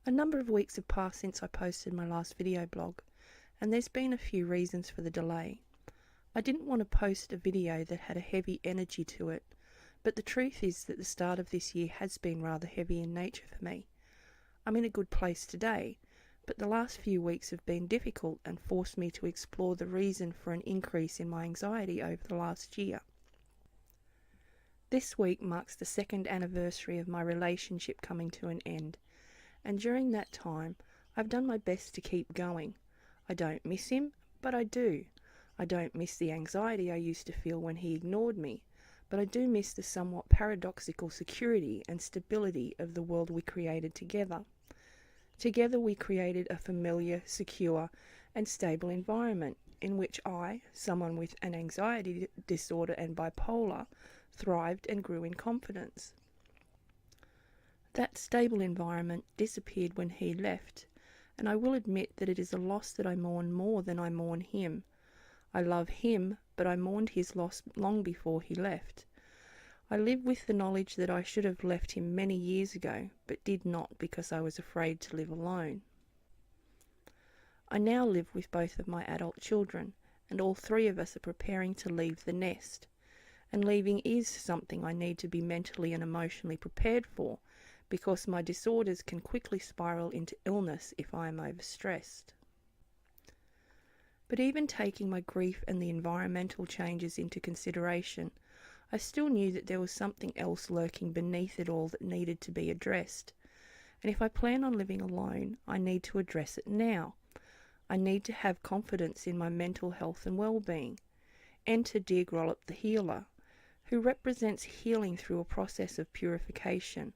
A number of weeks have passed since I posted my last video blog, and there's been a few reasons for the delay. I didn't want to post a video that had a heavy energy to it, but the truth is that the start of this year has been rather heavy in nature for me. I'm in a good place today, but the last few weeks have been difficult and forced me to explore the reason for an increase in my anxiety over the last year. This week marks the second anniversary of my relationship coming to an end, and during that time I've done my best to keep going. I don't miss him, but I do. I don't miss the anxiety I used to feel when he ignored me, but I do miss the somewhat paradoxical security and stability of the world we created together. Together we created a familiar, secure and stable environment in which I, someone with an anxiety disorder and bipolar, thrived and grew in confidence. That stable environment disappeared when he left, and I will admit that it is a loss that I mourn more than I mourn him. I love him, but I mourned his loss long before he left. I live with the knowledge that I should have left him many years ago, but did not because I was afraid to live alone. I now live with both of my adult children, and all three of us are preparing to leave the nest. And leaving is something I need to be mentally and emotionally prepared for, because my disorders can quickly spiral into illness if I am overstressed. But even taking my grief and the environmental changes into consideration, I still knew that there was something else lurking beneath it all that needed to be addressed. And if I plan on living alone, I need to address it now. I need to have confidence in my mental health and well-being. Enter dear Grollup the Healer, who represents healing through a process of purification,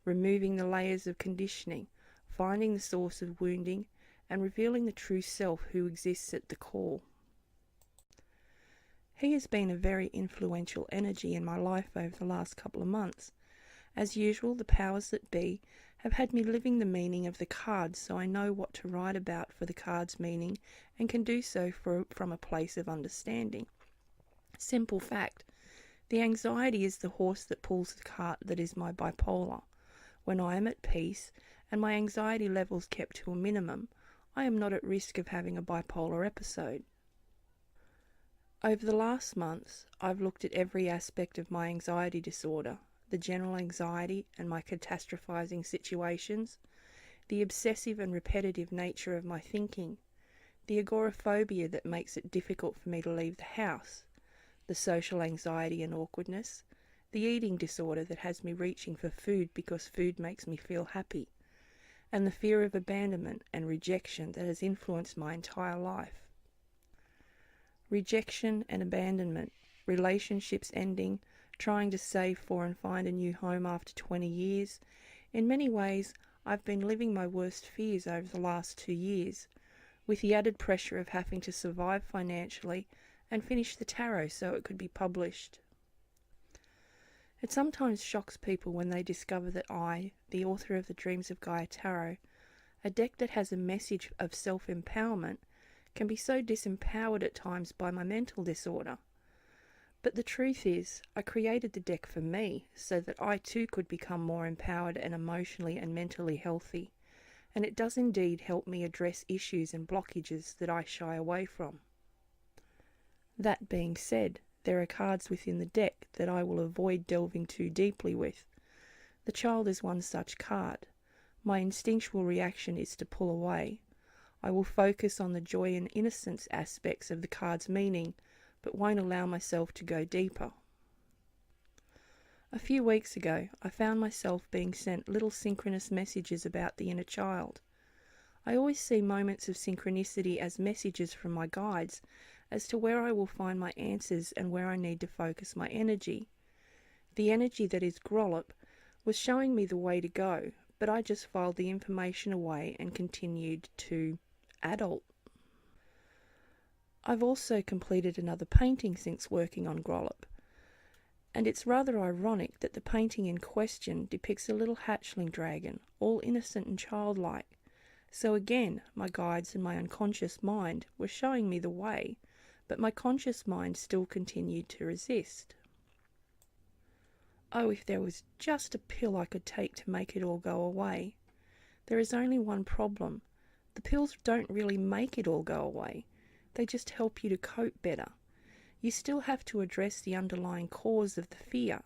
removing the layers of conditioning, finding the source of wounding, and revealing the true self who exists at the core. He has been a very influential energy in my life over the last couple of months. As usual, the powers that be have had me living the meaning of the cards, so I know what to write about for the card's meaning and can do so from a place of understanding. Simple fact. The anxiety is the horse that pulls the cart that is my bipolar. When I am at peace and my anxiety levels kept to a minimum, I am not at risk of having a bipolar episode. Over the last months, I've looked at every aspect of my anxiety disorder, the general anxiety and my catastrophizing situations, the obsessive and repetitive nature of my thinking, the agoraphobia that makes it difficult for me to leave the house, the social anxiety and awkwardness, the eating disorder that has me reaching for food because food makes me feel happy, and the fear of abandonment and rejection that has influenced my entire life. Rejection and abandonment, relationships ending, trying to save for and find a new home after 20 years. In many ways, I've been living my worst fears over the last 2 years, with the added pressure of having to survive financially and finish the tarot so it could be published. It sometimes shocks people when they discover that I, the author of the Dreams of Gaia Tarot, a deck that has a message of self-empowerment, can be so disempowered at times by my mental disorder. But the truth is, I created the deck for me so that I too could become more empowered and emotionally and mentally healthy, and it does indeed help me address issues and blockages that I shy away from. That being said, there are cards within the deck that I will avoid delving too deeply with. The child is one such card. My instinctual reaction is to pull away. I will focus on the joy and innocence aspects of the card's meaning, but won't allow myself to go deeper. A few weeks ago, I found myself being sent little synchronous messages about the inner child. I always see moments of synchronicity as messages from my guides as to where I will find my answers and where I need to focus my energy. The energy that is Grollup was showing me the way to go, but I just filed the information away and continued to adult. I've also completed another painting since working on Grollup, and it's rather ironic that the painting in question depicts a little hatchling dragon, all innocent and childlike. So again, my guides and my unconscious mind were showing me the way, but my conscious mind still continued to resist. Oh, if there was just a pill I could take to make it all go away. There is only one problem. The pills don't really make it all go away. They just help you to cope better. You still have to address the underlying cause of the fear.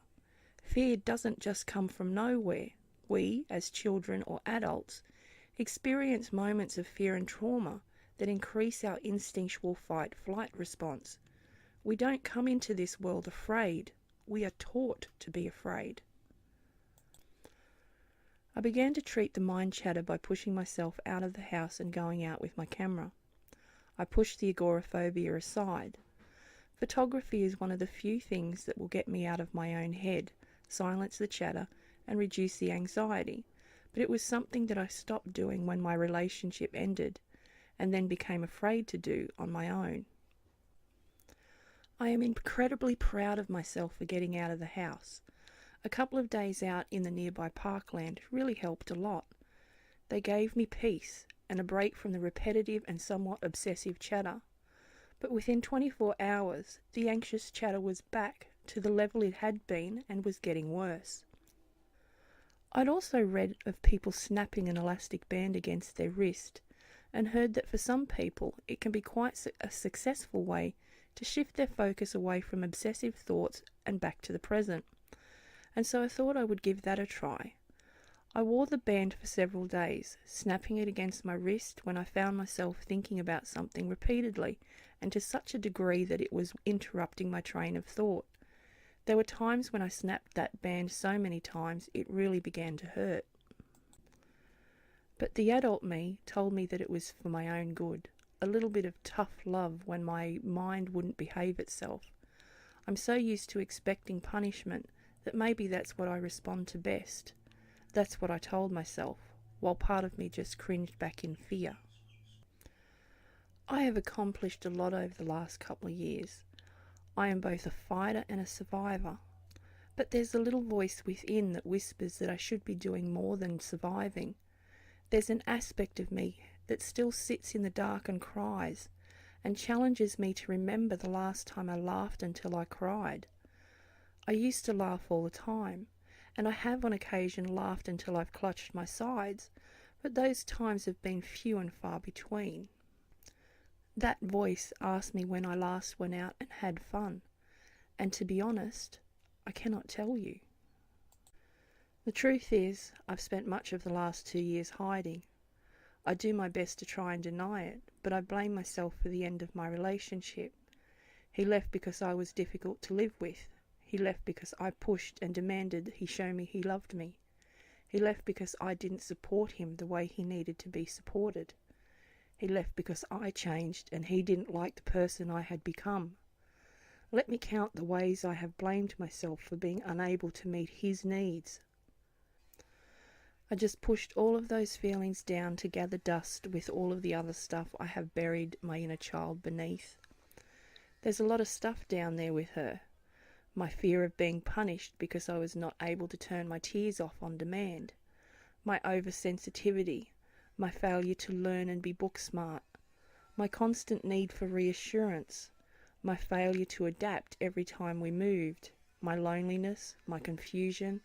Fear doesn't just come from nowhere. We, as children or adults, experience moments of fear and trauma that increase our instinctual fight-flight response. We don't come into this world afraid. We are taught to be afraid. I began to treat the mind chatter by pushing myself out of the house and going out with my camera. I pushed the agoraphobia aside. Photography is one of the few things that will get me out of my own head, silence the chatter, and reduce the anxiety, but it was something that I stopped doing when my relationship ended, and then became afraid to do on my own. I am incredibly proud of myself for getting out of the house. A couple of days out in the nearby parkland really helped a lot. They gave me peace and a break from the repetitive and somewhat obsessive chatter. But within 24 hours, the anxious chatter was back to the level it had been and was getting worse. I'd also read of people snapping an elastic band against their wrist and heard that for some people it can be quite a successful way to shift their focus away from obsessive thoughts and back to the present. And so I thought I would give that a try. I wore the band for several days, snapping it against my wrist when I found myself thinking about something repeatedly and to such a degree that it was interrupting my train of thought. There were times when I snapped that band so many times it really began to hurt. But the adult me told me that it was for my own good, a little bit of tough love when my mind wouldn't behave itself. I'm so used to expecting punishment that maybe that's what I respond to best. That's what I told myself, while part of me just cringed back in fear. I have accomplished a lot over the last couple of years. I am both a fighter and a survivor, but there's a little voice within that whispers that I should be doing more than surviving. There's an aspect of me that still sits in the dark and cries, and challenges me to remember the last time I laughed until I cried. I used to laugh all the time, and I have on occasion laughed until I've clutched my sides, but those times have been few and far between. That voice asked me when I last went out and had fun, and to be honest, I cannot tell you. The truth is, I've spent much of the last 2 years hiding. I do my best to try and deny it, but I blame myself for the end of my relationship. He left because I was difficult to live with. He left because I pushed and demanded he show me he loved me. He left because I didn't support him the way he needed to be supported. He left because I changed and he didn't like the person I had become. Let me count the ways I have blamed myself for being unable to meet his needs. I just pushed all of those feelings down to gather dust with all of the other stuff I have buried my inner child beneath. There's a lot of stuff down there with her. My fear of being punished because I was not able to turn my tears off on demand. My oversensitivity. My failure to learn and be book smart. My constant need for reassurance. My failure to adapt every time we moved. My loneliness, my confusion,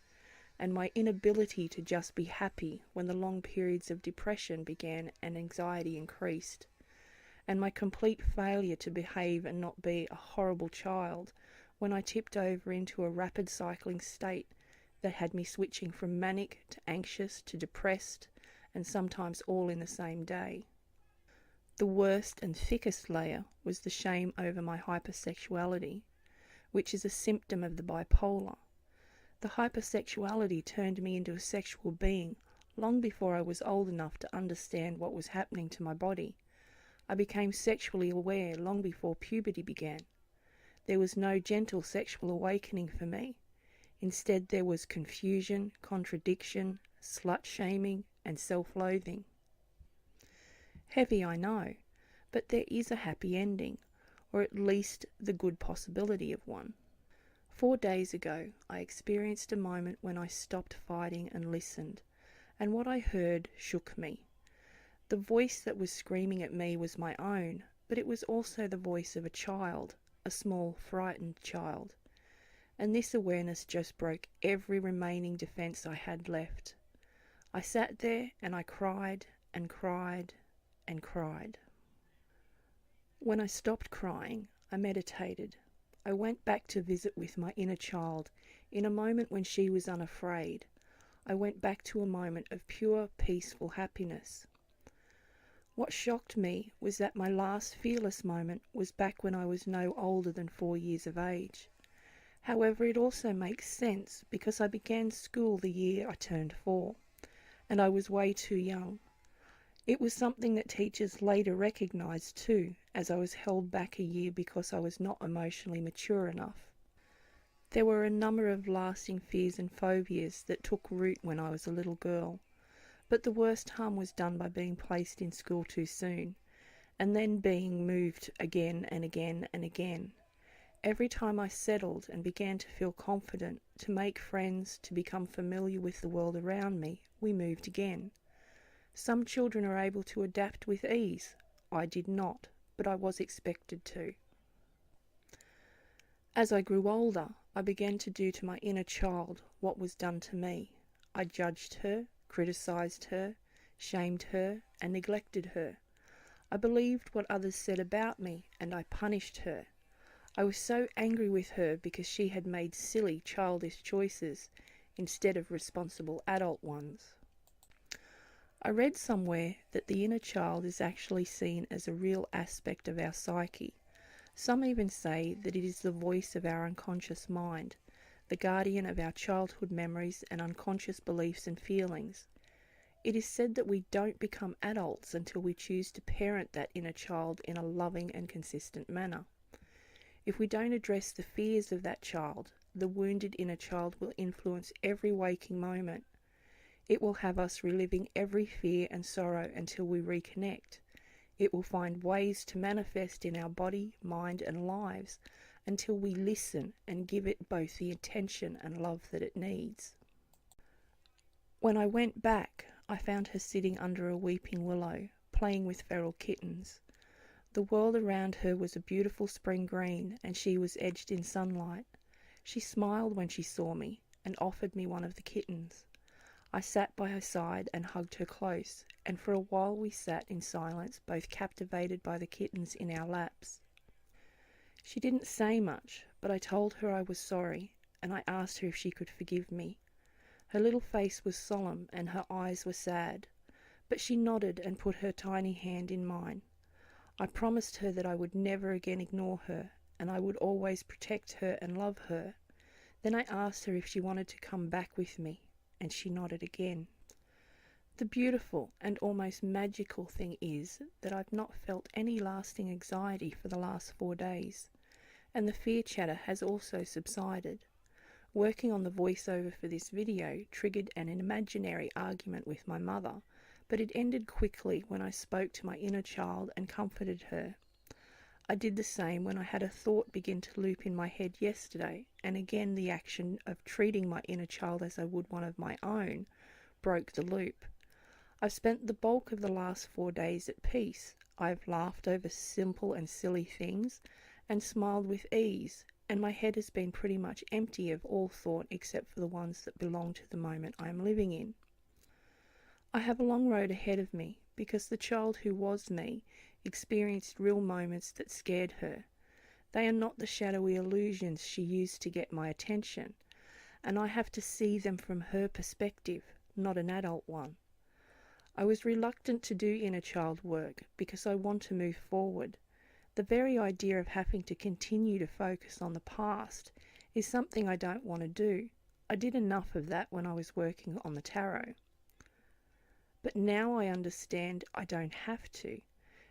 and my inability to just be happy when the long periods of depression began and anxiety increased. And my complete failure to behave and not be a horrible child when I tipped over into a rapid cycling state that had me switching from manic to anxious to depressed, and sometimes all in the same day. The worst and thickest layer was the shame over my hypersexuality, which is a symptom of the bipolar. The hypersexuality turned me into a sexual being long before I was old enough to understand what was happening to my body. I became sexually aware long before puberty began. There was no gentle sexual awakening for me. Instead, there was confusion, contradiction, slut-shaming, and self-loathing. Heavy, I know, but there is a happy ending, or at least the good possibility of one. 4 days ago, I experienced a moment when I stopped fighting and listened, and what I heard shook me. The voice that was screaming at me was my own, but it was also the voice of a child, a small, frightened child. And this awareness just broke every remaining defense I had left. I sat there and I cried and cried and cried. When I stopped crying, I meditated. I went back to visit with my inner child in a moment when she was unafraid. I went back to a moment of pure, peaceful happiness. What shocked me was that my last fearless moment was back when I was no older than 4 years of age. However, it also makes sense because I began school the year I turned 4, and I was way too young. It was something that teachers later recognised too, as I was held back a year because I was not emotionally mature enough. There were a number of lasting fears and phobias that took root when I was a little girl, but the worst harm was done by being placed in school too soon, and then being moved again and again and again. Every time I settled and began to feel confident, to make friends, to become familiar with the world around me, we moved again. Some children are able to adapt with ease. I did not, but I was expected to. As I grew older, I began to do to my inner child what was done to me. I judged her, criticised her, shamed her, and neglected her. I believed what others said about me, and I punished her. I was so angry with her because she had made silly, childish choices instead of responsible adult ones. I read somewhere that the inner child is actually seen as a real aspect of our psyche. Some even say that it is the voice of our unconscious mind, the guardian of our childhood memories and unconscious beliefs and feelings. It is said that we don't become adults until we choose to parent that inner child in a loving and consistent manner. If we don't address the fears of that child, the wounded inner child will influence every waking moment. It will have us reliving every fear and sorrow until we reconnect. It will find ways to manifest in our body, mind and lives until we listen and give it both the attention and love that it needs. When I went back, I found her sitting under a weeping willow, playing with feral kittens. The world around her was a beautiful spring green, and she was edged in sunlight. She smiled when she saw me, and offered me one of the kittens. I sat by her side and hugged her close, and for a while we sat in silence, both captivated by the kittens in our laps. She didn't say much, but I told her I was sorry, and I asked her if she could forgive me. Her little face was solemn, and her eyes were sad, but she nodded and put her tiny hand in mine. I promised her that I would never again ignore her, and I would always protect her and love her. Then I asked her if she wanted to come back with me, and she nodded again. The beautiful and almost magical thing is that I've not felt any lasting anxiety for the last 4 days, and the fear chatter has also subsided. Working on the voiceover for this video triggered an imaginary argument with my mother, but it ended quickly when I spoke to my inner child and comforted her. I did the same when I had a thought begin to loop in my head yesterday, and again the action of treating my inner child as I would one of my own broke the loop. I've spent the bulk of the last 4 days at peace. I've laughed over simple and silly things and smiled with ease, and my head has been pretty much empty of all thought except for the ones that belong to the moment I am living in. I have a long road ahead of me because the child who was me experienced real moments that scared her. They are not the shadowy illusions she used to get my attention, and I have to see them from her perspective, not an adult one. I was reluctant to do inner child work because I want to move forward. The very idea of having to continue to focus on the past is something I don't want to do. I did enough of that when I was working on the tarot. But now I understand I don't have to.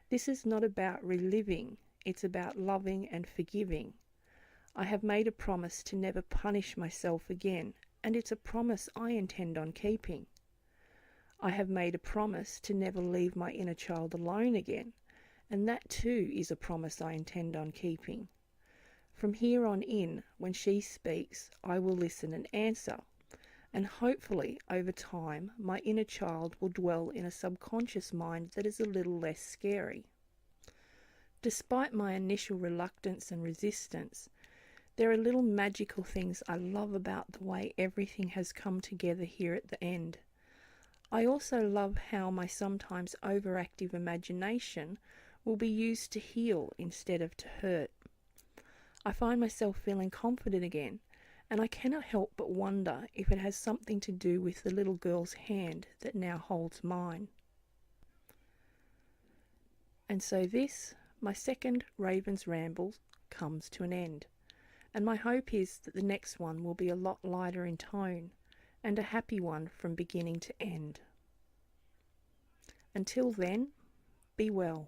This is not about reliving, it's about loving and forgiving. I have made a promise to never punish myself again, and it's a promise I intend on keeping. I have made a promise to never leave my inner child alone again, and that too is a promise I intend on keeping. From here on in, when she speaks, I will listen and answer, and hopefully over time my inner child will dwell in a subconscious mind that is a little less scary. Despite my initial reluctance and resistance, there are little magical things I love about the way everything has come together here at the end. I also love how my sometimes overactive imagination will be used to heal instead of to hurt. I find myself feeling confident again, and I cannot help but wonder if it has something to do with the little girl's hand that now holds mine. And so this, my second Ravynne's Ramble, comes to an end, and my hope is that the next one will be a lot lighter in tone, and a happy one from beginning to end. Until then, be well.